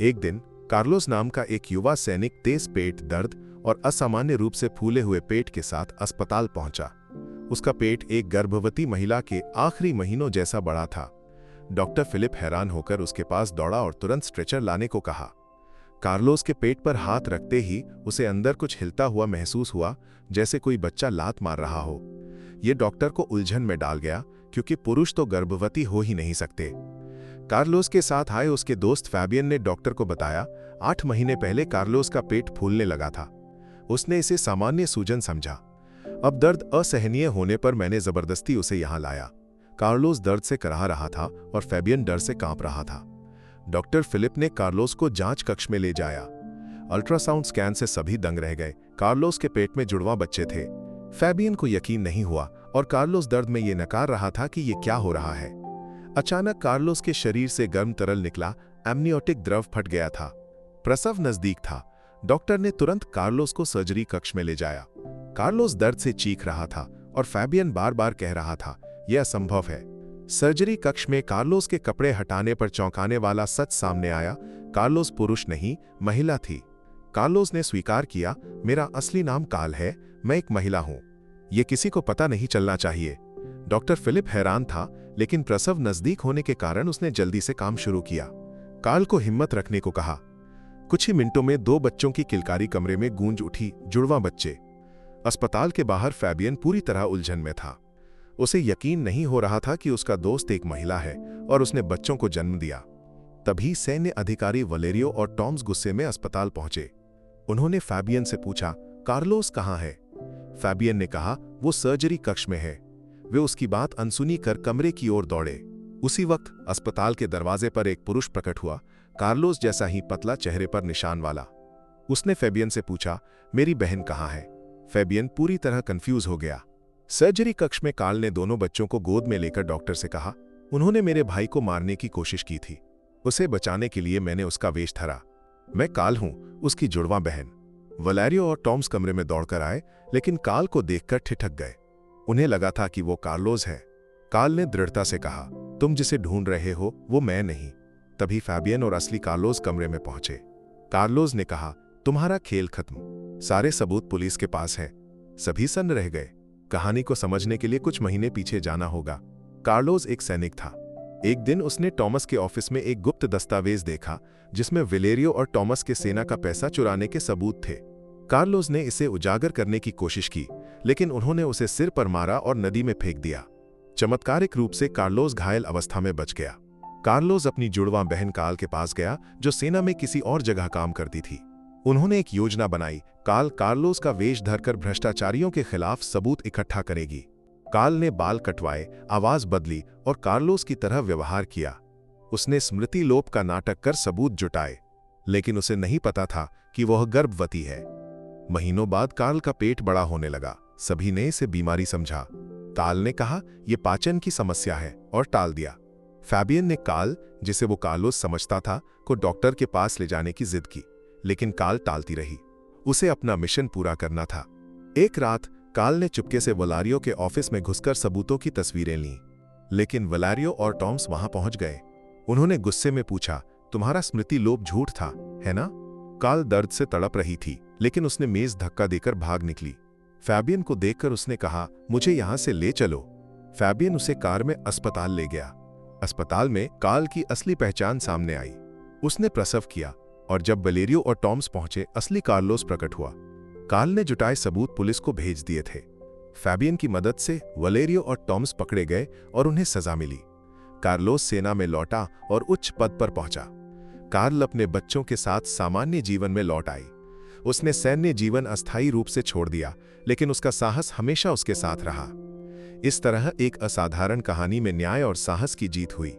एक दिन कार्लोस नाम का एक युवा सैनिक तेज पेट दर्द और असामान्य रूप से फूले हुए पेट के साथ अस्पताल पहुंचा। उसका पेट एक गर्भवती महिला के आखिरी महीनों जैसा बड़ा था। डॉक्टर फिलिप हैरान होकर उसके पास दौड़ा और तुरंत स्ट्रेचर लाने को कहा। कार्लोस के पेट पर हाथ रखते ही उसे अंदर कुछ हिलता हुआ महसूस हुआ, जैसे कोई बच्चा लात मार रहा हो। यह डॉक्टर को उलझन में डाल गया, क्योंकि पुरुष तो गर्भवती हो ही नहीं सकते। कार्लोस के साथ आए उसके दोस्त फैबियन ने डॉक्टर को बताया, 8 महीने पहले कार्लोस का पेट फूलने लगा था। उसने इसे सामान्य सूजन समझा। अब दर्द असहनीय होने पर मैंने जबरदस्ती उसे यहां लाया। कार्लोस दर्द से कराह रहा था और फैबियन डर से कांप रहा था। डॉक्टर फिलिप ने कार्लोस को जांच कक्ष में ले जाया। अल्ट्रासाउंड स्कैन से सभी दंग रह गए। कार्लोस के पेट में जुड़वा बच्चे थे। फैबियन को यकीन नहीं हुआ और कार्लोस दर्द में ये नकार रहा था कि ये क्या हो रहा है। अचानक कार्लोस के शरीर से गर्म तरल निकला। एमनियोटिक द्रव फट गया था। प्रसव नजदीक था। डॉक्टर ने तुरंत कार्लोस को सर्जरी कक्ष में ले जाया। कार्लोस दर्द से चीख रहा था और फैबियन बार बार कह रहा था, यह असंभव है। सर्जरी कक्ष में कार्लोस के कपड़े हटाने पर चौंकाने वाला सच सामने आया। कार्लोस पुरुष नहीं, महिला थी। कार्लोस ने स्वीकार किया, मेरा असली नाम काल है, मैं एक महिला हूं। यह किसी को पता नहीं चलना चाहिए। डॉक्टर फिलिप हैरान था, लेकिन प्रसव नजदीक होने के कारण उसने जल्दी से काम शुरू किया। काल को हिम्मत रखने को कहा। कुछ ही मिनटों में 2 बच्चों की किलकारी कमरे में गूंज उठी, जुड़वा बच्चे। अस्पताल के बाहर फैबियन पूरी तरह उलझन में था। उसे यकीन नहीं हो रहा था कि उसका दोस्त एक महिला है और उसने बच्चों को जन्म दिया। तभी सैन्य अधिकारी वलेरियो और टॉम्स गुस्से में अस्पताल पहुंचे। उन्होंने फैबियन से पूछा, कार्लोस कहां है? फैबियन ने कहा, वो सर्जरी कक्ष में है। वे उसकी बात अनसुनी कर कमरे की ओर दौड़े। उसी वक्त अस्पताल के दरवाजे पर एक पुरुष प्रकट हुआ, कार्लोस जैसा ही पतला, चेहरे पर निशान वाला। उसने फैबियन से पूछा, मेरी बहन कहां है? फैबियन पूरी तरह कंफ्यूज हो गया। सर्जरी कक्ष में काल ने दोनों बच्चों को गोद में लेकर डॉक्टर से कहा, उन्होंने मेरे भाई को मारने की कोशिश की थी। उसे बचाने के लिए मैंने उसका वेश धरा। मैं काल हूं, उसकी जुड़वा बहन। वलेरियो और टॉम्स कमरे में दौड़कर आए, लेकिन काल को देखकर ठिठक गए। उन्हें लगा था कि वो कार्लोस है। काल ने दृढ़ता से कहा, तुम जिसे ढूंढ रहे हो वो मैं नहीं। तभी फैबियन और असली कार्लोस कमरे में पहुंचे। कार्लोस ने कहा, तुम्हारा खेल खत्म। सारे सबूत पुलिस के पास हैं। सभी सन्न रह गए। कहानी को समझने के लिए कुछ महीने पीछे जाना होगा। कार्लोस एक सैनिक था। एक दिन उसने टॉमस के ऑफिस में एक गुप्त दस्तावेज देखा, जिसमें वलेरियो और टॉमस के सेना का पैसा चुराने के सबूत थे। कार्लोस ने इसे उजागर करने की कोशिश की, लेकिन उन्होंने उसे सिर पर मारा और नदी में फेंक दिया। चमत्कारिक रूप से कार्लोस घायल अवस्था में बच गया। कार्लोस अपनी जुड़वा बहन काल के पास गया, जो सेना में किसी और जगह काम करती थी। उन्होंने एक योजना बनाई। काल कार्लोस का वेश धरकर भ्रष्टाचारियों के खिलाफ सबूत इकट्ठा करेगी। काल ने बाल कटवाए, आवाज बदली और कार्लोस की तरह व्यवहार किया। उसने स्मृति लोप का नाटक कर सबूत जुटाए, लेकिन उसे नहीं पता था कि वह गर्भवती है। महीनों बाद काल का पेट बड़ा होने लगा। सभी ने इसे बीमारी समझा। काल ने कहा, यह पाचन की समस्या है, और टाल दिया। फैबियन ने काल, जिसे वो कार्लोस समझता था, को डॉक्टर के पास ले जाने की जिद की, लेकिन काल टालती रही। उसे अपना मिशन पूरा करना था। एक रात काल ने चुपके से वलारियो के ऑफिस में घुसकर सबूतों की तस्वीरें लीं, लेकिन वलारियो और टॉम्स वहां पहुंच गए। उन्होंने गुस्से में पूछा, तुम्हारा स्मृति लोप झूठ था, है ना? काल दर्द से तड़प रही थी, लेकिन उसने मेज धक्का देकर भाग निकली। फैबियन को देखकर उसने कहा, मुझे यहां से ले चलो। फैबियन उसे कार में अस्पताल ले गया। अस्पताल में काल की असली पहचान सामने आई। उसने प्रसव किया, और जब वलेरियो और टॉम्स पहुंचे, असली कार्लोस प्रकट हुआ। काल ने जुटाए सबूत पुलिस को भेज दिए थे। फैबियन की मदद से वलेरियो और टॉम्स पकड़े गए और उन्हें सजा मिली। कार्लोस सेना में लौटा और उच्च पद पर पहुंचा। कार्ल अपने बच्चों के साथ सामान्य जीवन में लौट आई। उसने सैन्य जीवन अस्थायी रूप से छोड़ दिया, लेकिन उसका साहस हमेशा उसके साथ रहा। इस तरह एक असाधारण कहानी में न्याय और साहस की जीत हुई।